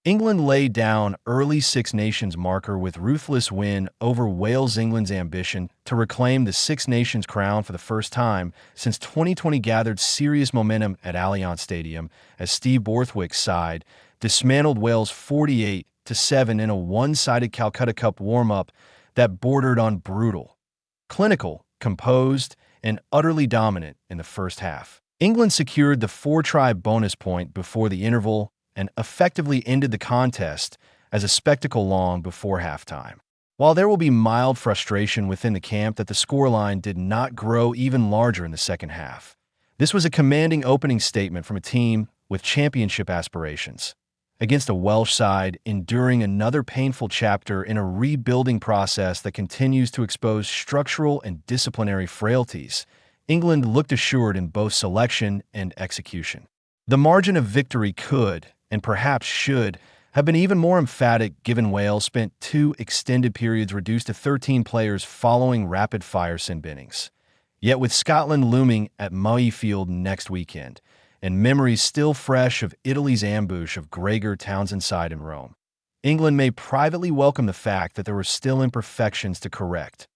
England laid down early Six Nations marker with ruthless win over Wales. England's ambition to reclaim the Six Nations crown for the first time since 2020 gathered serious momentum at Allianz Stadium as Steve Borthwick's side dismantled Wales 48-7 in a one-sided Calcutta Cup warm-up that bordered on brutal. Clinical, composed, and utterly dominant in the first half. England secured the four-try bonus point before the interval and effectively ended the contest as a spectacle long before halftime. While there will be mild frustration within the camp that the scoreline did not grow even larger in the second half, this was a commanding opening statement from a team with championship aspirations against a Welsh side enduring another painful chapter in a rebuilding process that continues to expose structural and disciplinary frailties. England looked assured in both selection and execution. The margin of victory could, and perhaps should, have been even more emphatic given Wales spent two extended periods reduced to 13 players following rapid-fire sin binnings. Yet with Scotland looming at Murrayfield next weekend, and memories still fresh of Italy's ambush of Gregor Townsend's in Rome, England may privately welcome the fact that there were still imperfections to correct.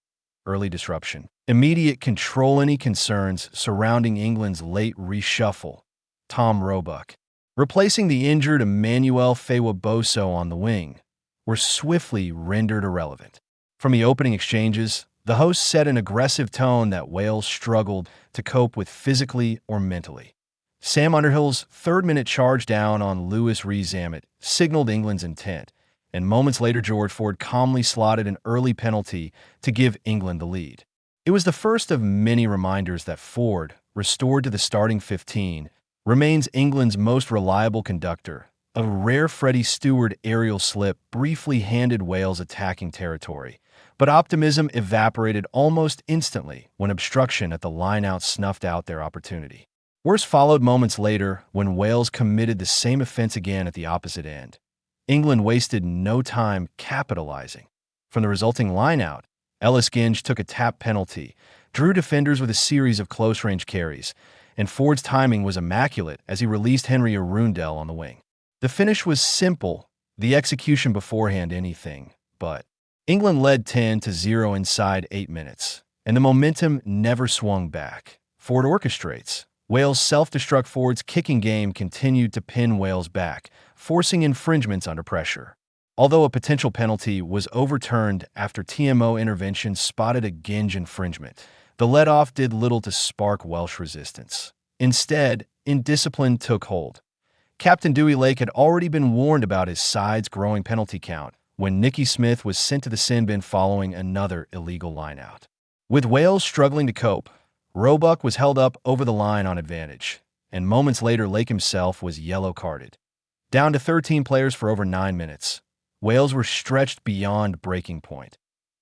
Early disruption. Immediate control. Any concerns surrounding England's late reshuffle. Tom Roebuck, replacing the injured Emmanuel Fewa-Boso on the wing, were swiftly rendered irrelevant. From the opening exchanges, the hosts set an aggressive tone that Wales struggled to cope with physically or mentally. Sam Underhill's third-minute charge down on Lewis Rhys-Zammit signaled England's intent, and moments later George Ford calmly slotted an early penalty to give England the lead. It was the first of many reminders that Ford, restored to the starting 15, remains England's most reliable conductor. A rare Freddie Stewart aerial slip briefly handed Wales attacking territory, but optimism evaporated almost instantly when obstruction at the line-out snuffed out their opportunity. Worse followed moments later when Wales committed the same offense again at the opposite end. England wasted no time capitalizing. From the resulting line-out, Ellis Ginge took a tap penalty, drew defenders with a series of close-range carries, and Ford's timing was immaculate as he released Henry Arundell on the wing. The finish was simple, the execution beforehand anything but. England led 10-0 inside 8 minutes, and the momentum never swung back. Ford orchestrates. Wales' self-destruct Ford's kicking game continued to pin Wales back, forcing infringements under pressure. Although a potential penalty was overturned after TMO intervention spotted a Ginge infringement, the let-off did little to spark Welsh resistance. Instead, indiscipline took hold. Captain Dewey Lake had already been warned about his side's growing penalty count when Nicky Smith was sent to the sin bin following another illegal line-out. With Wales struggling to cope, Roebuck was held up over the line on advantage, and moments later Lake himself was yellow-carded. Down to 13 players for over 9 minutes, Wales were stretched beyond breaking point.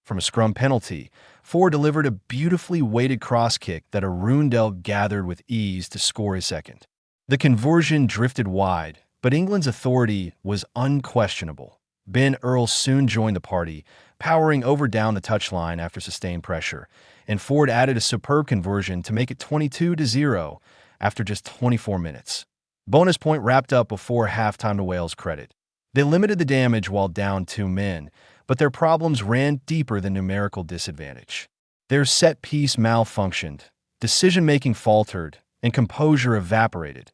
From a scrum penalty, Ford delivered a beautifully weighted cross kick that Arundell gathered with ease to score his second. The conversion drifted wide, but England's authority was unquestionable. Ben Earl soon joined the party, powering over down the touchline after sustained pressure, and Ford added a superb conversion to make it 22-0 after just 24 minutes. Bonus point wrapped up before halftime to Wales' credit. They limited the damage while down 2 men, but their problems ran deeper than numerical disadvantage. Their set piece malfunctioned, decision-making faltered, and composure evaporated.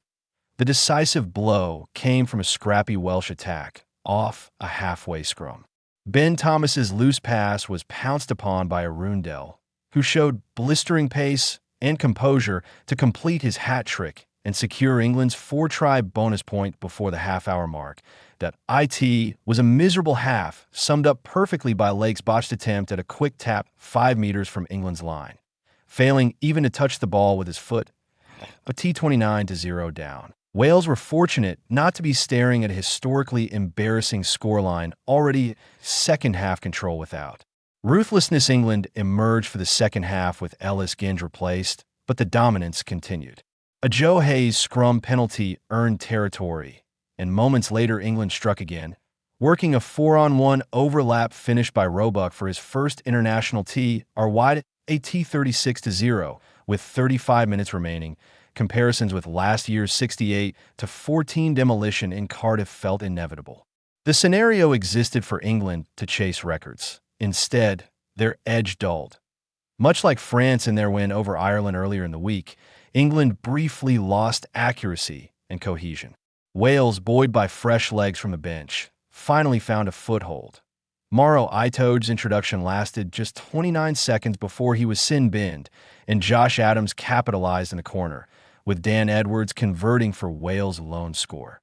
The decisive blow came from a scrappy Welsh attack, off a halfway scrum. Ben Thomas's loose pass was pounced upon by Arundell, who showed blistering pace and composure to complete his hat trick and secure England's 4-try bonus point before the half-hour mark. That IT was a miserable half, summed up perfectly by Lake's botched attempt at a quick tap 5 meters from England's line, failing even to touch the ball with his foot, a T29-0 down. Wales were fortunate not to be staring at a historically embarrassing scoreline already second-half control without. Ruthlessness. England emerged for the second half with Ellis Ginge replaced, but the dominance continued. A Joe Hayes scrum penalty earned territory, and moments later England struck again, working a 4-on-1 overlap finish by Roebuck for his first international tee, are wide a T36-0 with 35 minutes remaining. Comparisons with last year's 68-14 demolition in Cardiff felt inevitable. The scenario existed for England to chase records. Instead, their edge dulled. Much like France in their win over Ireland earlier in the week, England briefly lost accuracy and cohesion. Wales, buoyed by fresh legs from the bench, finally found a foothold. Mauro Itoje's introduction lasted just 29 seconds before he was sin-binned, and Josh Adams capitalized in the corner, with Dan Edwards converting for Wales' lone score.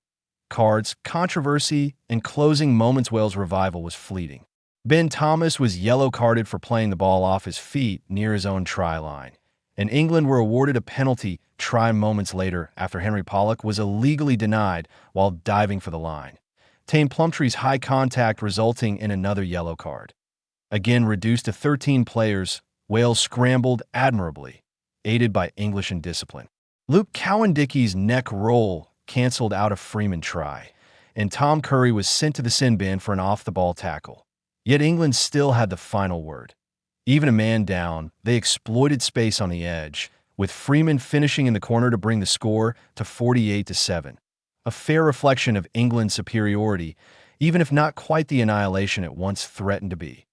Cards, controversy, and closing moments. Wales' revival was fleeting. Ben Thomas was yellow-carded for playing the ball off his feet near his own try line, and England were awarded a penalty try moments later after Henry Pollock was illegally denied while diving for the line. Tane Plumtree's high contact resulting in another yellow card. Again reduced to 13 players, Wales scrambled admirably, aided by English indiscipline. Luke Cowan-Dickey's neck roll canceled out a Freeman try, and Tom Curry was sent to the sin bin for an off-the-ball tackle. Yet England still had the final word. Even a man down, they exploited space on the edge, with Freeman finishing in the corner to bring the score to 48-7. A fair reflection of England's superiority, even if not quite the annihilation it once threatened to be.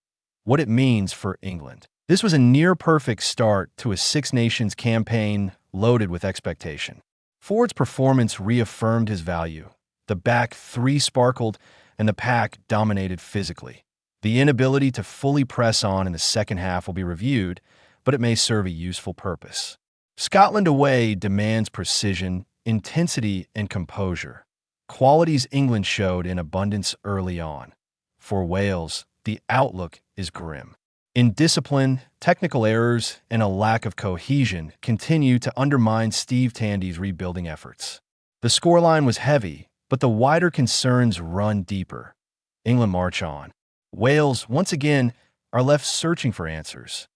What it means for England. This was a near-perfect start to a Six Nations campaign loaded with expectation. Ford's performance reaffirmed his value. The back three sparkled, and the pack dominated physically. The inability to fully press on in the second half will be reviewed, but it may serve a useful purpose. Scotland away demands precision, intensity, and composure. Qualities England showed in abundance early on. For Wales, the outlook is grim. Indiscipline, technical errors, and a lack of cohesion continue to undermine Steve Tandy's rebuilding efforts. The scoreline was heavy, but the wider concerns run deeper. England march on. Wales, once again, are left searching for answers.